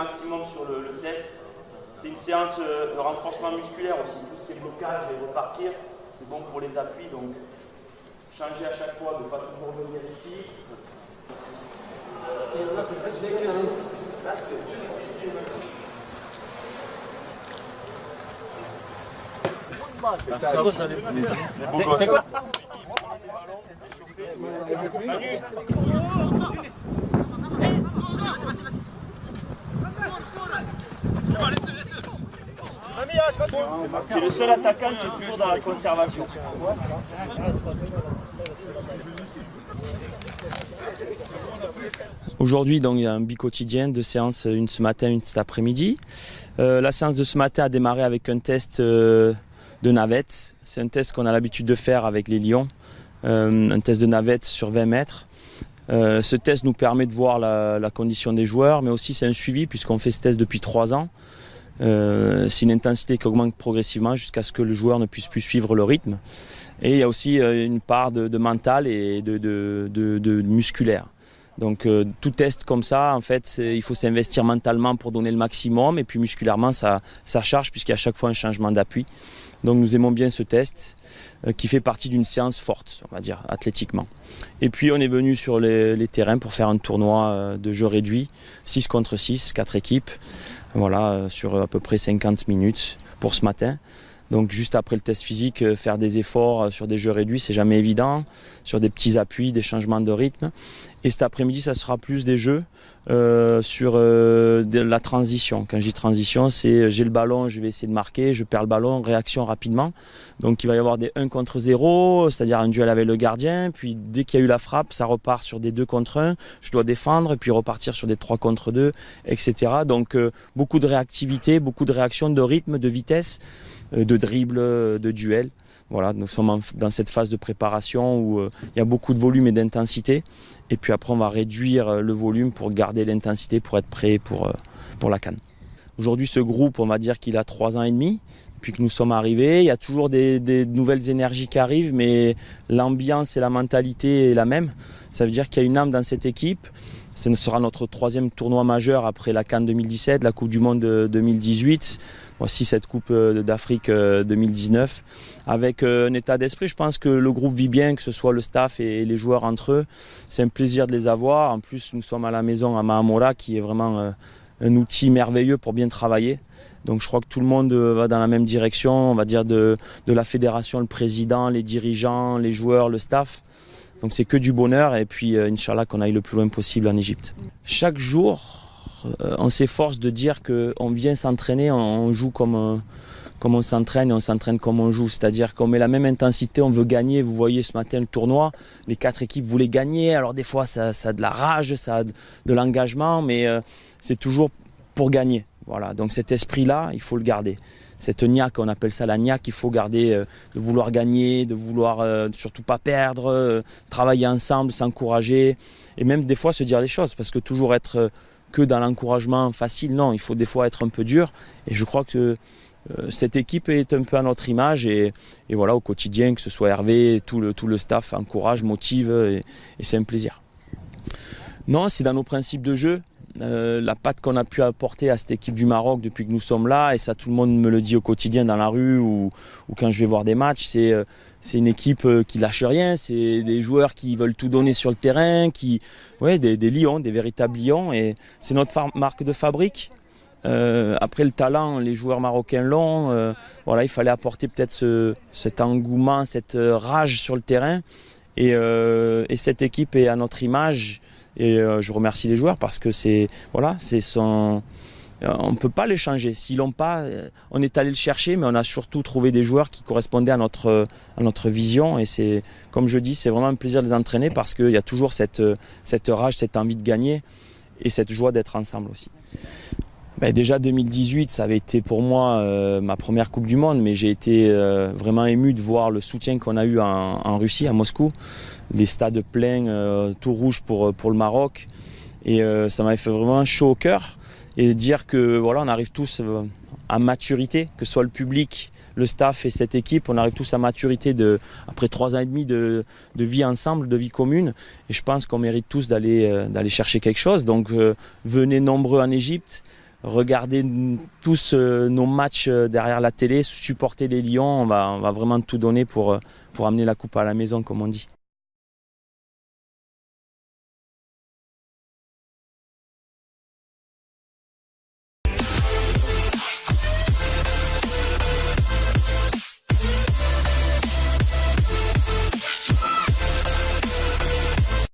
maximum sur le test. C'est une séance de renforcement musculaire aussi, tout ce qui est blocage et repartir, c'est bon pour les appuis, donc changer à chaque fois, ne pas toujours venir ici. Et là, c'est très là, c'est juste ici. C'est quoi? C'est le seul attaquant qui est toujours dans la conservation. Aujourd'hui, donc, il y a un bi-quotidien, 2 séances, une ce matin, une cet après-midi. La séance de ce matin a démarré avec un test de navette. C'est un test qu'on a l'habitude de faire avec les lions, un test de navette sur 20 mètres. Ce test nous permet de voir la condition des joueurs, mais aussi c'est un suivi puisqu'on fait ce test depuis 3 ans. C'est une intensité qui augmente progressivement jusqu'à ce que le joueur ne puisse plus suivre le rythme. Et il y a aussi une part de mental et de musculaire. Donc tout test comme ça, en fait, il faut s'investir mentalement pour donner le maximum et puis musculairement ça charge puisqu'il y a à chaque fois un changement d'appui. Donc nous aimons bien ce test qui fait partie d'une séance forte, on va dire, athlétiquement. Et puis on est venu sur les terrains pour faire un tournoi de jeu réduit, 6 contre 6, 4 équipes, voilà, sur à peu près 50 minutes pour ce matin. Donc juste après le test physique, faire des efforts sur des jeux réduits, c'est jamais évident, sur des petits appuis, des changements de rythme. Et cet après-midi, ça sera plus des jeux sur de la transition. Quand je dis transition, c'est j'ai le ballon, je vais essayer de marquer, je perds le ballon, réaction rapidement. Donc il va y avoir des 1 contre 0, c'est-à-dire un duel avec le gardien. Puis dès qu'il y a eu la frappe, ça repart sur des 2 contre 1. Je dois défendre, puis repartir sur des 3 contre 2, etc. Donc beaucoup de réactivité, beaucoup de réaction, de rythme, de vitesse, de dribble, de duel. Voilà, nous sommes dans cette phase de préparation où il y a beaucoup de volume et d'intensité. Et puis après, on va réduire le volume pour garder l'intensité, pour être prêt pour la CAN. Aujourd'hui, ce groupe, on va dire qu'il a 3 ans et demi. Depuis que nous sommes arrivés, il y a toujours des nouvelles énergies qui arrivent, mais l'ambiance et la mentalité est la même. Ça veut dire qu'il y a une âme dans cette équipe. Ce sera notre 3e tournoi majeur après la CAN 2017, la Coupe du Monde 2018, voici cette Coupe d'Afrique 2019. Avec un état d'esprit, je pense que le groupe vit bien, que ce soit le staff et les joueurs entre eux. C'est un plaisir de les avoir. En plus, nous sommes à la maison à Mahamora, qui est vraiment un outil merveilleux pour bien travailler. Donc je crois que tout le monde va dans la même direction, on va dire de la fédération, le président, les dirigeants, les joueurs, le staff. Donc c'est que du bonheur et puis Inch'Allah qu'on aille le plus loin possible en Égypte. Chaque jour, on s'efforce de dire qu'on vient s'entraîner, on joue comme on s'entraîne et on s'entraîne comme on joue. C'est-à-dire qu'on met la même intensité, on veut gagner. Vous voyez ce matin le tournoi, les 4 équipes voulaient gagner. Alors des fois ça a de la rage, ça a de l'engagement, mais c'est toujours pour gagner. Voilà, donc cet esprit-là, il faut le garder. Cette niaque, on appelle ça la niaque, il faut garder, de vouloir gagner, de vouloir surtout pas perdre, travailler ensemble, s'encourager, et même des fois se dire les choses, parce que toujours être que dans l'encouragement facile, non, il faut des fois être un peu dur, et je crois que cette équipe est un peu à notre image, et voilà, au quotidien, que ce soit Hervé, tout le staff encourage, motive, et c'est un plaisir. Non, c'est dans nos principes de jeu. La patte qu'on a pu apporter à cette équipe du Maroc depuis que nous sommes là, et ça tout le monde me le dit au quotidien dans la rue ou quand je vais voir des matchs, c'est une équipe qui lâche rien, c'est des joueurs qui veulent tout donner sur le terrain, des lions, des véritables lions, et c'est notre marque de fabrique. Après le talent, les joueurs marocains l'ont, voilà, il fallait apporter peut-être cet engouement, cette rage sur le terrain, et cette équipe est à notre image. Et je remercie les joueurs parce que on ne peut pas les changer. S'ils l'ont pas, on est allé le chercher, mais on a surtout trouvé des joueurs qui correspondaient à notre vision. Et c'est, comme je dis, c'est vraiment un plaisir de les entraîner parce qu'il y a toujours cette rage, cette envie de gagner et cette joie d'être ensemble aussi. Déjà 2018, ça avait été pour moi ma première Coupe du Monde, mais j'ai été vraiment ému de voir le soutien qu'on a eu en Russie, à Moscou. Les stades pleins, tout rouge pour le Maroc. Et ça m'avait fait vraiment chaud au cœur. Et dire que voilà, on arrive tous à maturité, que ce soit le public, le staff et cette équipe, on arrive tous à maturité après 3 ans et demi de vie ensemble, de vie commune. Et je pense qu'on mérite tous d'aller chercher quelque chose. Donc venez nombreux en Égypte. regarder tous nos matchs derrière la télé, supporter les Lions. On va vraiment tout donner pour amener la coupe à la maison, comme on dit.